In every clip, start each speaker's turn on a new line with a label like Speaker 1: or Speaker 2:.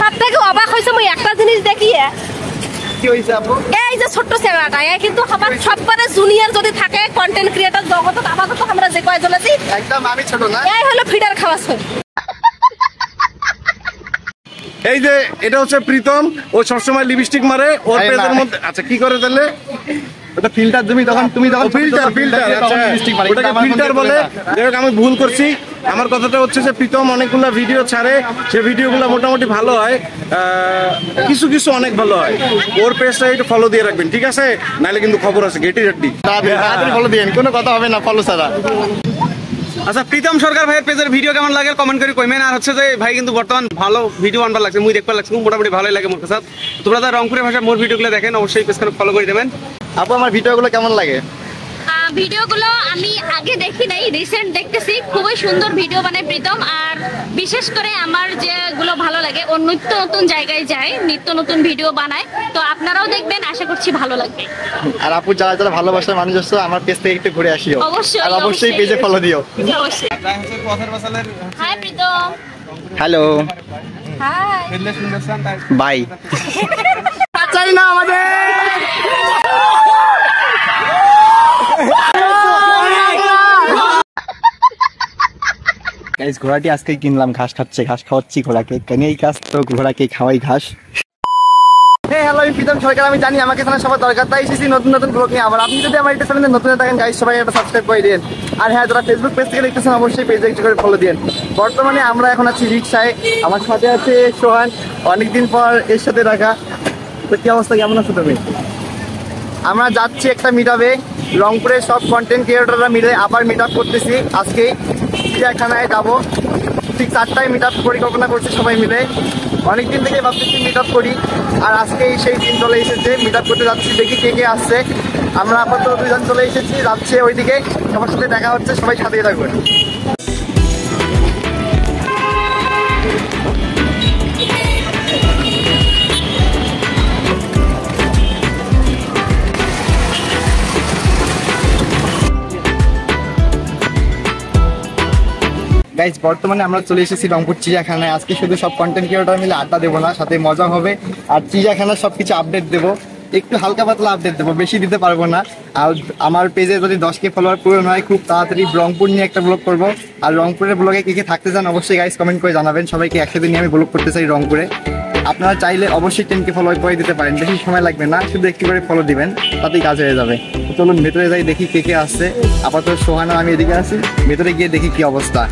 Speaker 1: সবথেকে অবাক হইছে মই একটা জিনিস দেখিয়ে।
Speaker 2: কি হইছে আপু?
Speaker 1: এই যে ছোট ছেলেটা কিন্তু সববারে জুনিয়র যদি থাকে কন্টেন্ট ক্রিয়েটর জগতে আমাকে তো আমরা যে কয়জন আছি
Speaker 2: একদম আমি ছোট না।
Speaker 1: এই হলো ফিডার খাওয়া ছবি।
Speaker 3: এই যে এটা হচ্ছে প্রীতম, ও সবসময় লিপস্টিক মারে ওর পেজের মধ্যে। আচ্ছা কি করে তাহলে?
Speaker 2: ওটা ফিল্টার তুমি তখন
Speaker 3: ফিল্টার আচ্ছা ওটাকে ফিল্টার বলে। যাই হোক আমি ভুল করছি। আমার কথাটা হচ্ছে যে প্রীতম অনেকগুলো ভিডিও ছাড়ে, সে ভিডিওগুলো মোটামুটি ভালো হয়, কিছু কিছু অনেক ভালো হয়। ওর পেজটা একটু ফলো দিয়ে রাখবেন, ঠিক আছে? নাহলে কিন্তু খবর আছে গেটি রেডি।
Speaker 2: তাড়াতাড়ি ফলো দিন, কোনো কথা হবে না ফলো ছাড়া।
Speaker 4: আচ্ছা প্রীতম সরকার ভাইয়ের পেজের ভিডিও কেমন লাগে কমেন্ট করে কইবেন। আর হচ্ছে যে ভাই কিন্তু বর্তমান ভালো ভিডিও আনবার লাগছে, মুই দেখবার লাগছে, মোটামুটি ভালোই লাগে মোর কাছে। তোমরা যারা রংপুরের ভাষায় মোর ভিডিওগুলো দেখেন অবশ্যই পেজখানে ফলো করে দেবেন।
Speaker 2: আপু আমার ভিডিওগুলো কেমন লাগে?
Speaker 5: ভিডিওগুলো আমি আগে দেখি নাই, রিসেন্ট দেখতেছি। খুবই সুন্দর ভিডিও বানায় প্রীতম। আর বিশেষ করে আমার যেগুলো ভালো লাগে, ও নিত্য নতুন জায়গায় যায়, নিত্য নতুন ভিডিও বানায়। তো আপনারাও দেখবেন, আশা করছি ভালো লাগবে।
Speaker 2: আর আপু যারা যারা ভালোবাসার মানুষ আছে আমার পেজ থেকে একটু ঘুরে আসিও।
Speaker 5: অবশ্যই
Speaker 2: আর অবশ্যই পেজে ফলো দিও।
Speaker 5: অবশ্যই। Hi Pritam.
Speaker 2: Hello
Speaker 5: hi.
Speaker 2: Bye. চাই না আমাদের। গাইস ঘোড়াটি আজকে কিনলাম, ঘাস খাচ্ছে, ঘাস খাওয়াচ্ছি ঘোড়াকে। কেন এই কাজ তো ঘোড়াকে খাওয়াই ঘাস। হ্যালো আমি প্রীতম সরকার, আমি জানি আমাকে এখানে সবার দরকার, তাই এসেছি নতুন নতুন ব্লগ নিয়ে আবার। আপনি যদি আমার এটা চ্যানেলে নতুন থাকেন গাইস সবাই একটা সাবস্ক্রাইব করে দিন। আর হ্যাঁ যারা ফেসবুক পেজ থেকে দেখতেছেন অবশ্যই পেজে একটু করে ফলো দিন। বর্তমানে আমরা এখন আছি রিক্সায়, আমার সাথে আছে সোহান, অনেকদিন পর এর সাথে রাখা। তো কি অবস্থা, কেমন আছো তুমি? আমরা যাচ্ছি একটা মিট আপে, রংপুরের সব কন্টেন্ট ক্রিয়েটররা মিলে আবার মিট আপ করতেছি। আজকে চিড়িয়াখানায় যাবো, ঠিক 4টায় মিট আপ পরিকল্পনা করছি সবাই মিলে। অনেকদিন থেকে ভাবতেছি মিট আপ করি, আর আজকেই সেই দিন চলে এসেছে। মিট আপ করতে যাচ্ছি, দেখি কে কে আসছে। আমরা আপাতত 2 জন চলে এসেছি, যাচ্ছে ওইদিকে, সবার সাথে দেখা হচ্ছে, সবাই সাথেই থাকবেন। গাইজ বর্তমানে আমরা চলে এসেছি রংপুর চিড়িয়াখানায়। আজকে শুধু সব কন্টেন্ট ক্রিয়েটর মিলে আড্ডা দেবো না, সাথে মজা হবে। আর চিড়িয়াখানার সবকিছু আপডেট দেবো, একটু হালকা পাতলা আপডেট দেবো, বেশি দিতে পারবো না। আর আমার পেজে যদি 10K ফলোয়ার পূরণ হয় খুব তাড়াতাড়ি রংপুর নিয়ে একটা ব্লগ করবো। আর রংপুরের ব্লগে কে কে থাকতে চান অবশ্যই গাইজ কমেন্ট করে জানাবেন। সবাইকে একসাথে নিয়ে আমি ব্লগ করতে চাই রংপুরে। আপনারা চাইলে অবশ্যই 10K ফলোয়ার করে দিতে পারেন, বেশি সময় লাগবে না, শুধু একটু করে ফলো দিবেন, তাতেই কাজ হয়ে যাবে। চলুন ভেতরে যাই, দেখি কে কে আসছে। আপাতত সোহানা আমি এদিকে আছি, ভেতরে গিয়ে দেখি কি অবস্থা।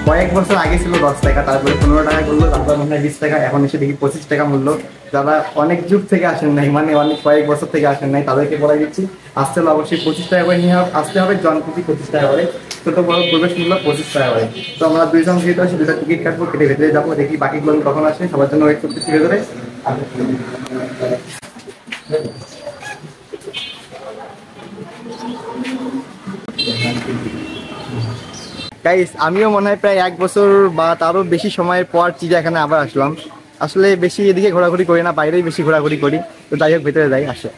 Speaker 2: কয়েক বছর আগে ছিল 10 টাকা, তারপরে 15 টাকা করলো, তারপর মনে হয় 20 টাকা, এখন এসে দেখি 25 টাকা মূল্য। যারা অনেক যুগ থেকে আসেন নাই, মানে অনেক কয়েক বছর থেকে আসেন নাই, তাদেরকে বলে দিচ্ছি আসতে হলে অবশ্যই 25 টাকা করে নিয়ে আসতে হবে। জনপ্রতি 25 টাকা করে, ছোট বড় প্রবেশ মূল্য 25 টাকা করে। তো আমরা 2 জন যেহেতু আসি, 2টা টিকিট কাটবো, কেটে ভেতরে যাবো, দেখি বাকিগুলো কখন আসে, সবার জন্য ওয়েট করতেছি ভেতরে। গাইস আমিও মনে হয় প্রায় 1 বছর বা তারও বেশি সময়ের পর চিড়িয়াখানা আবার আসলাম। আসলে বেশি এদিকে ঘোরাঘুরি করি না, বাইরেই বেশি ঘোরাঘুরি করি। তো যাই হোক ভেতরে যাই, আসে।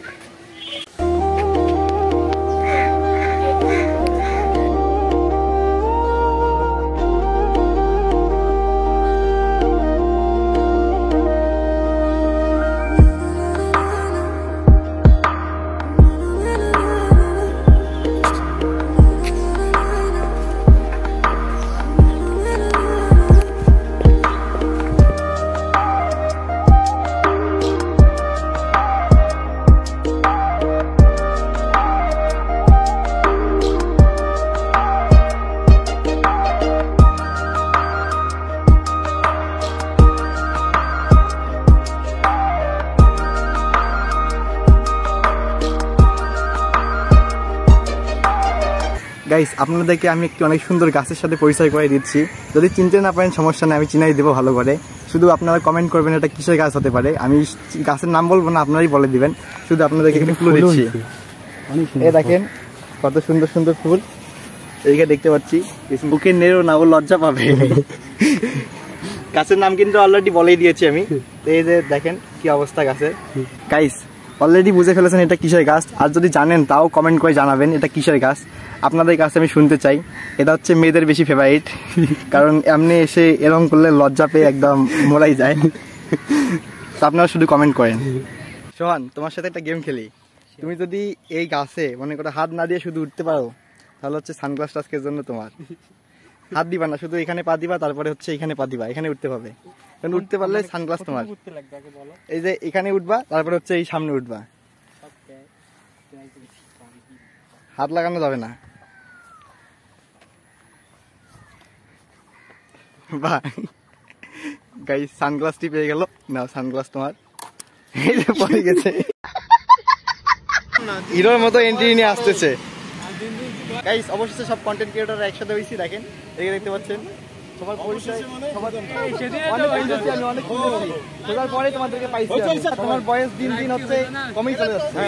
Speaker 2: গাইস আপনাদেরকে আমি একটি অনেক সুন্দর গাছের সাথে পরিচয় করে দিচ্ছি। যদি চিনতে না পারেন সমস্যা নেই, আমি চিনাই দেবো ভালো করে। শুধু আপনারা কমেন্ট করবেন এটা কিসের গাছ হতে পারে। আমি গাছের নাম বলবো না, আপনারাই বলে দিবেন। শুধু আপনাদেরকে একটু ফুল দিচ্ছি। এই দেখেন কত সুন্দর সুন্দর ফুল, এইদিকে দেখতে পাচ্ছি। বুকে নেড়ো না, ও লজ্জা পাবে। গাছের নাম কিন্তু অলরেডি বলেই দিয়েছি আমি। এই যে দেখেন কি অবস্থা গাছের। গাইস অলরেডি বুঝে ফেলেছেন এটা কিসের গাছ, আর যদি জানেন তাও কমেন্ট করে জানাবেন এটা কিসের গাছ। আপনাদের কাছে আমি শুনতে চাই। এটা হচ্ছে মেয়েদের বেশি ফেভারিট, কারণ এমনি এসে এরকম করলে লজ্জা পেয়ে একদম মরাই যায়। তো আপনারা শুধু কমেন্ট করেন। সোহান, তোমার সাথে একটা গেম খেলি। তুমি যদি এই গাছে মনে করো হাত না দিয়ে শুধু উঠতে পারো, তাহলে হচ্ছে সানগ্লাসটা আজকের জন্য তোমার। হাত দিবা না, শুধু এখানে পা দিবা, তারপরে হচ্ছে এখানে পা দিবা, এখানে উঠতে পাবে। কারণ উঠতে পারলে সানগ্লাস তোমার। এই যে এখানে উঠবা, তারপরে হচ্ছে এই সামনে উঠবা, হাত লাগানো যাবে না। বাহ গাইস, সানগ্লাসটি পেয়ে গেল। না, সানগ্লাস তোমার। এই যে পড়ে গেছে, হিরোর মতো এন্ট্রি নিয়ে আসতেছে। গাইস, অবশেষে সব কন্টেন্ট ক্রিয়েটররা একসাথে হয়েছি। দেখেন, এই দেখতে পাচ্ছেন তোমার পরিচয়। খোঁজার পরে তোমাদেরকে পাইছি। তোমার বয়স দিন দিন হচ্ছে কমেই চলে যাচ্ছে।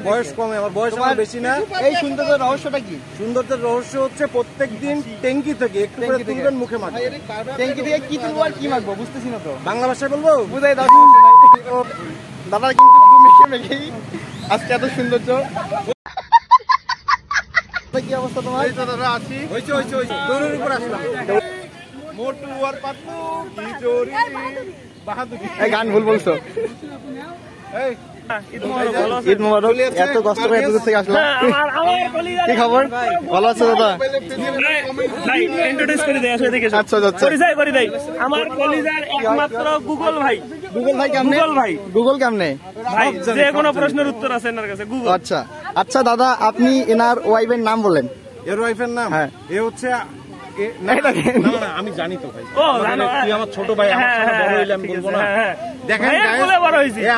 Speaker 3: বয়স কমে, আমার বয়স বেশি না।
Speaker 2: এই সৌন্দর্যের রহস্যটা কি?
Speaker 3: সৌন্দর্যের রহস্য হচ্ছে প্রত্যেক দিন ট্যাঙ্কি থেকে একটু করে তুলবেন মুখে মাখবেন।
Speaker 2: ট্যাঙ্কি থেকে কি তুলবো আর কি মাখবো বুঝতেছি না তো।
Speaker 3: বাংলা ভাষায় বলবো,
Speaker 2: বুঝাই দাও। দাদা কিন্তু মেখে মেখেই আজকে এত সৌন্দর্য। কি অবস্থা তোমার?
Speaker 3: দাদা আছি, হয়েছে দৌড়ের উপর আসলাম। মোটু আর পাতলু কি জোরি বাহাদুরি।
Speaker 2: এই গান ভুল বলছো। ঈদ মোবারক। এত কষ্ট করে এত দূর থেকে আসলাম। কি খবর? ভালো আছো দাদা? আচ্ছা আচ্ছা,
Speaker 6: আমার কলিজার একমাত্র গুগল ভাই।
Speaker 2: গুগল ভাই কেমনে? গুগল কেমনে?
Speaker 6: ভাই যে কোনো প্রশ্নের উত্তর আছে এনার কাছে, গুগল।
Speaker 2: আচ্ছা আচ্ছা দাদা, আপনি এনার ওয়াইফের নাম বলেন।
Speaker 3: এর ওয়াইফের নাম?
Speaker 2: হ্যাঁ।
Speaker 3: এ হচ্ছে আমি জানি তো ভাই। তুই আমার ছোট ভাই, বড় হইলে আমি বলবো না। দেখেন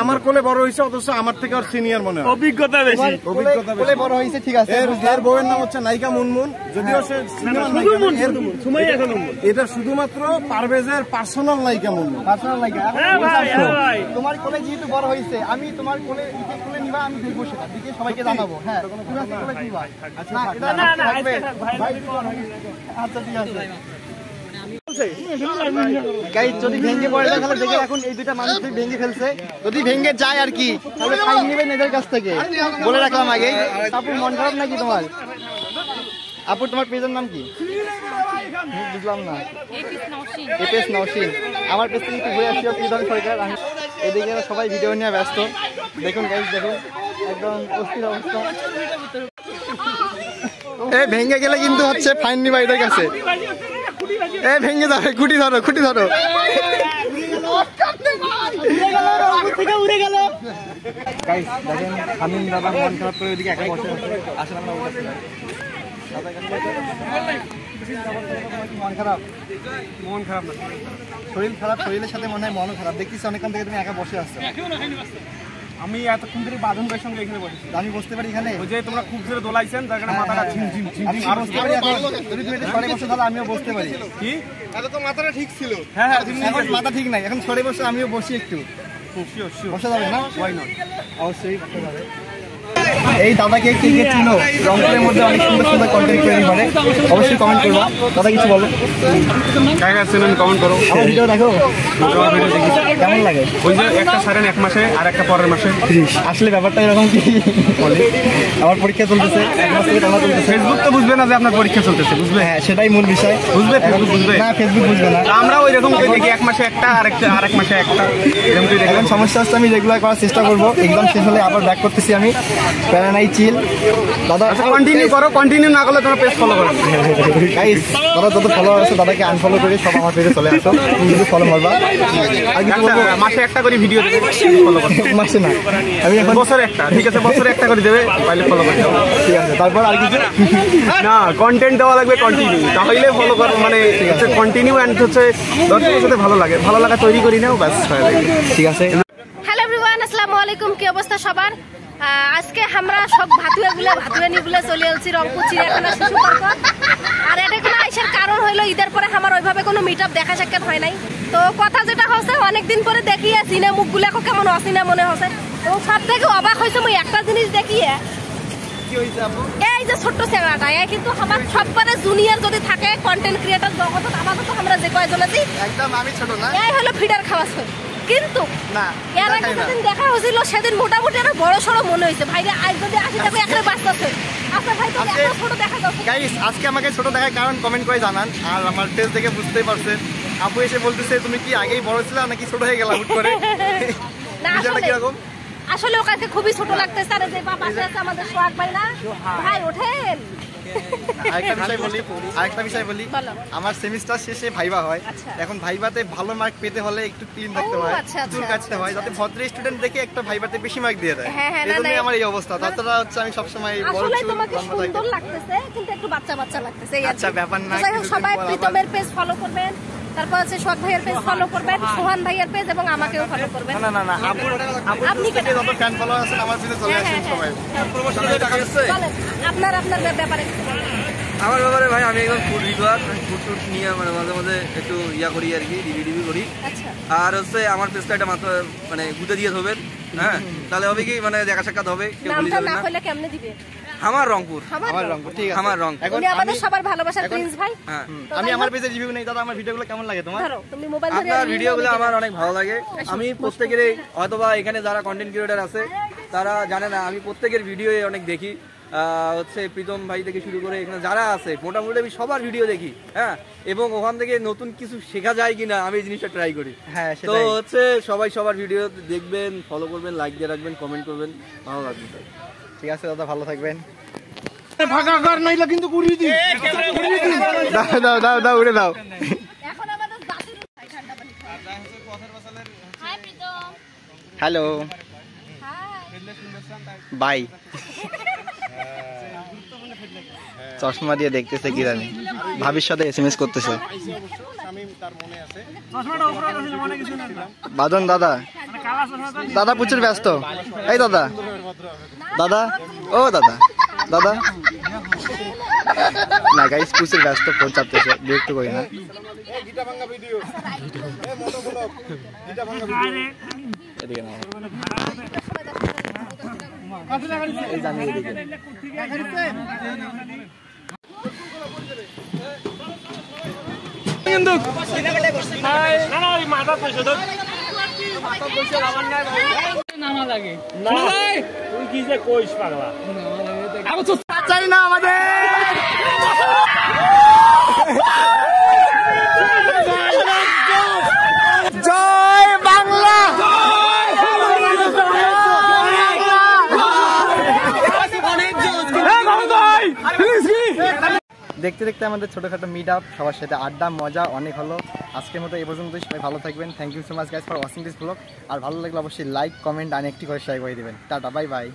Speaker 3: আমার কোলে বড় হয়েছে, অথচ আমার থেকে আর সিনিয়র মনে হয়।
Speaker 6: অভিজ্ঞতা বেশি।
Speaker 2: কোলে বড় হয়েছে, ঠিক আছে।
Speaker 3: এর বউয়ের নাম হচ্ছে নায়িকা মুনমুন। যদিও সে সিনেমা এটা শুধুমাত্র পারভেজের পার্সোনাল নায়িকা মুনমুন।
Speaker 2: পার্সোনাল নায়িকা। তোমার কোলে যেহেতু বড় হয়েছে, আমি তোমার কোলে নিবা, আমি দেখবো সেটা দিকে সবাইকে জানাবো। হ্যাঁ, যদি ভেঙে পড়ে তাহলে দেখে এখন এই দুইটা মানুষ ভেঙে ফেলছে। যদি ভেঙে যায় আর কি, তাহলে ফাইন নেবেন এদের কাছ থেকে, বলে রাখলাম আগে। আপু, মন খারাপ নাকি তোমার? আপু, তোমার পেজের নাম কি? বুঝলাম না। এপিএস নওশিন। আমার পেজ থেকে একটু ঘুরে আসিও, প্রধান সরকার। এদিকে সবাই ভিডিও নিয়ে ব্যস্ত। দেখুন গাইস, দেখুন একদম অস্থির অবস্থা। ভেঙে গেলে কিন্তু হচ্ছে ফাইন নিবা এদের কাছে। ভেঙে যাবে, খুঁটি ধরো, খুঁটি ধরো। গাইস দেখেন, শামীম দাদা মন খারাপ করে ওইদিকে একা বসে আছে। আসলে আমরা মন খারাপ না, শরীর খারাপ। শরীরের সাথে মনে হয় মনও খারাপ। দেখতেছি অনেকক্ষণ থেকে তুমি একা বসে আসছো।
Speaker 6: আমি এতক্ষণ ধরে বাঁধন ভাইয়ের সঙ্গে এখানে বসেছি।
Speaker 2: আমি বসতে পারি এখানে?
Speaker 6: ওই যে তোমরা খুব জোরে দোলাইছেন, যার কারণে মাথাটা ঝিমঝিম।
Speaker 2: আমি বসতে পারি এখন? যদি তুমি এটা সরে বসো তাহলে আমিও বসতে পারি।
Speaker 6: কি?
Speaker 3: তাহলে তো মাথাটা ঠিক ছিল।
Speaker 6: হ্যাঁ,
Speaker 2: এখন মাথা ঠিক নাই, এখন সরে বসে আমিও বসি একটু। বসা যাবে না? অবশ্যই বসা যাবে। এই দাদাকে কে কে চিনো? রংপুরের মধ্যে অনেক সুন্দর সুন্দর কন্টেন্ট তৈরি করে, অবশ্যই কমেন্ট করবা। দাদা কিছু বলো।
Speaker 4: কমেন্ট করো।
Speaker 2: আমার ভিডিও দেখো, কেমন লাগে?
Speaker 4: ওই যে একটা ছাড়েন এক মাসে আর একটা পরের মাসে।
Speaker 2: আসলে ব্যাপারটা এরকম কি? আমার পরীক্ষা চলতেছে, এক মাস থেকে টানা চলতেছে।
Speaker 4: ফেসবুক তো বুঝবে না যে আপনার পরীক্ষা চলতেছে, বুঝবে?
Speaker 2: হ্যাঁ, সেটাই মূল বিষয়।
Speaker 4: বুঝবে? ফেসবুক বুঝবে
Speaker 2: না, ফেসবুক বুঝবে না।
Speaker 4: আমরা ওই রকম দেখি, এক মাসে একটা আর এক মাসে একটা, এরকম তুই দেখলাম।
Speaker 2: সমস্যা হচ্ছে, আমি রেগুলার করার চেষ্টা করবো। এক্সাম শেষ হলে আবার ব্যাক করতেছি আমি। প্যারা নাই, চিল। দাদা
Speaker 4: কন্টিনিউ করো, কন্টিনিউ না করলে তোমার পেজ ফলো করো।
Speaker 2: গাইস, দাদা যত ফলোয়ার আছে তাদেরকে আনফলো করে সব আমার পেজে চলে আসো। তুমি শুধু ফলো মারবা। আর কিছু বলবো?
Speaker 4: মাসে একটা করে ভিডিও দেবে, ফলো করো।
Speaker 2: মাসে না, আমি এখন
Speaker 4: বছরে একটা। ঠিক আছে, বছরে একটা করে দেবে, পাইলে ফলো করতে হবে।
Speaker 2: ঠিক আছে। তারপর আর কিছু
Speaker 4: না, কন্টেন্ট দেওয়া লাগবে কন্টিনিউ, তাহলে ফলো করো। মানে কন্টিনিউ অ্যান্ড হচ্ছে দর্শকের সাথে ভালো লাগা তৈরি করি নাও, ব্যাস।
Speaker 2: ঠিক আছে।
Speaker 1: হ্যালো এভরিওয়ান, আসসালামু আলাইকুম। কি অবস্থা সবার? আজকে আমরা সব ভাতুয়ানি গুলো চলে আসছি রংপুর চিড়িয়াখানা শিশু পার্ক। আর এটা কোনো আইসার কারণ হইলো, ঈদের পরে আমার ওইভাবে কোনো মিট আপ দেখা সাক্ষাৎ হয় নাই। তো কথা যেটা হচ্ছে, অনেকদিন পরে দেখিয়ে চিনা মুখগুলো এখন কেমন অচিনা মনে হচ্ছে। তো সব থেকে অবাক হয়েছে মুই একটা জিনিস দেখিয়ে, এই যে ছোট্ট চ্যাংড়াটা, এ কিন্তু আমার সববারে জুনিয়র যদি থাকে কন্টেন্ট ক্রিয়েটর জগৎ, আমাকে তো আমরা যে কয়জন আছি
Speaker 2: একদম আমি ছোট না,
Speaker 1: এই হলো ফিডার খাওয়া ছোট। কিন্তু এর আগে যেদিন দেখা হয়েছিল সেদিন মোটামুটি একটা বড় সড়ো মনে হয়েছে। ভাইরা আজ যদি আসি যাবে একটা বাচ্চা আছে। আচ্ছা ভাই, তো এত ছোট দেখা যাচ্ছে।
Speaker 2: গাইস, আজকে আমাকে ছোট দেখার কারণ কমেন্ট করে জানান। আর আমার পেজ দেখে বুঝতেই পারছেন আপু এসে বলতেছে তুমি কি আগেই বড় ছিল নাকি ছোট হয়ে গেলা হুট করে?
Speaker 1: না,
Speaker 2: বিষয়টা
Speaker 1: আসলে-
Speaker 2: কিরকম?
Speaker 1: আসলে ওখানে খুবই ছোট লাগতেছে। আর যে পাশে আছে আমাদের সোহাগ ভাই না, ভাই ওঠেন।
Speaker 2: আরেকটা বিষয় বলি,
Speaker 1: বলো।
Speaker 2: আমার সেমিস্টার শেষে ভাইবা হয়।
Speaker 1: আচ্ছা।
Speaker 2: এখন ভাইবাতে ভালো মার্ক পেতে হলে একটু ক্লিন থাকতে
Speaker 1: ও,
Speaker 2: হয়,
Speaker 1: আচ্ছা, আচ্ছা,
Speaker 2: চুল কাটতে হয়, যাতে ভদ্র স্টুডেন্ট দেখে একটা ভাইবাতে বেশি মার্ক দিয়ে দেয়।
Speaker 1: হ্যাঁ, হ্যাঁ, না,
Speaker 2: এজন্যই
Speaker 1: না,
Speaker 2: আমার এই অবস্থা। তাছাড়া হচ্ছে আমি সবসময় বড়
Speaker 1: আসলে
Speaker 2: চুল
Speaker 1: তোমাকে
Speaker 2: লম্বা থাকি।
Speaker 1: সুন্দর লাগতেছে, কিন্তু একটু বাচ্চা বাচ্চা লাগতেছে, এই আর
Speaker 2: আচ্ছা,
Speaker 1: কি।
Speaker 2: ব্যাপার না,
Speaker 1: তো যাই হোক,
Speaker 2: কিছুদিন
Speaker 1: সবাই
Speaker 2: পর আবার-
Speaker 1: প্রীতমের পেজ ফলো করবেন, তারপর আছে সোহাগ ভাইয়ের পেজ ফলো করবেন, সোহান ভাইয়ের পেজ এবং আমাকেও ফলো করবেন।
Speaker 2: না আপুর
Speaker 1: আপনি
Speaker 2: থেকে
Speaker 1: কেন?
Speaker 2: যত ফ্যান ফলোয়ার আছেন আমার পেজে চলে
Speaker 1: হ্যাঁ,
Speaker 2: আসেন
Speaker 1: হ্যাঁ,
Speaker 2: সবাই।
Speaker 1: বলেন, আপনার ব্যাপারে কিছু বলেন।
Speaker 7: আমার ব্যাপারে ভাই আমি একদম ফুড রিভিউয়ার, ফুড টুড নিয়ে মানে মাঝে মাঝে একটু করি আর কি, রিভিউ করি।
Speaker 1: আচ্ছা,
Speaker 7: আর হচ্ছে আমার পেজটা এটা মাত্র মানে গুঁতে দিয়ে ধরবেন, হ্যাঁ, তাহলে হবে কি মানে দেখা সাক্ষাৎ হবে, কেউ ভুলে
Speaker 1: নামটা
Speaker 7: যাবেন
Speaker 1: না
Speaker 7: না।
Speaker 1: হলে কেমনে দিবে?
Speaker 7: আমার রংপুর,
Speaker 2: আমার রংপুর, ঠিক আছে।
Speaker 7: আমার রং।
Speaker 2: এখন
Speaker 1: উনি আমাদের
Speaker 2: আমি-
Speaker 1: সবার ভালোবাসার প্রিন্স ভাই।
Speaker 7: হ্যাঁ।
Speaker 1: তো
Speaker 2: আমি
Speaker 1: যাই
Speaker 2: আমার
Speaker 1: হোক,
Speaker 2: পেজে রিভিউ নেই। দাদা আমার ভিডিওগুলো কেমন লাগে তোমার?
Speaker 1: ধরো, তুমি মোবাইল ধরে
Speaker 7: আপনার
Speaker 1: review
Speaker 7: ভিডিওগুলো
Speaker 1: দিতে
Speaker 7: আমার
Speaker 1: পারো।
Speaker 7: অনেক ভালো লাগে। আমি প্রত্যেকেরই হয়তোবা এখানে যারা কন্টেন্ট ক্রিয়েটর আছে তারা জানে না, আমি প্রত্যেকের ভিডিও অনেক দেখি। হচ্ছে প্রীতম ভাই থেকে শুরু করে এখানে যারা আছে মোটামুটি আমি সবার ভিডিও দেখি, হ্যাঁ, এবং ওখান থেকে নতুন কিছু শেখা যায় কিনা আমি এই জিনিসটা ট্রাই করি।
Speaker 2: হ্যাঁ,
Speaker 7: তো
Speaker 2: সেটাই।
Speaker 7: হচ্ছে সবাই সবার ভিডিও দেখবেন, ফলো করবেন, লাইক দিয়ে রাখবেন, কমেন্ট করবেন, ভালো লাগবে।
Speaker 2: ঠিক আছে দাদা, ভালো থাকবেন।
Speaker 3: ফাঁকা কর নাইলে কিন্তু কুড়িয়ে দিই।
Speaker 2: দাও উড়ে দাও।
Speaker 1: এখন আমাদের বাতিল ঠান্ডা পানি খাই।
Speaker 5: Hi Pritam.
Speaker 2: Hello,
Speaker 1: hi.
Speaker 2: Bye. চশমা দিয়ে দেখতেছে কি জানি, ভাবির সাথে SMS করতেছে। বাদন দাদা, দাদা প্রচুর ব্যস্ত। এই দাদা, দাদা, ও দাদা, দাদা না গাইস, প্রচুর ব্যস্ত, ফোন চাপতেছে, বিরক্ত করি না। এদিকে নাও। এই জানি এদিকে। চাই না আমাদের। জয় বাংলা। দেখতে দেখতে আমাদের ছোটখাটো মিট আপ, সবার সাথে আড্ডা, মজা অনেক হলো। আজকের মতো এই পর্যন্তই, সবাই ভালো থাকবেন। Thank you so much guys for watching this blog. আর ভালো লাগলে অবশ্যই লাইক, কমেন্ট আর একটি করে শেয়ার করে দিবেন। Tata, bye bye.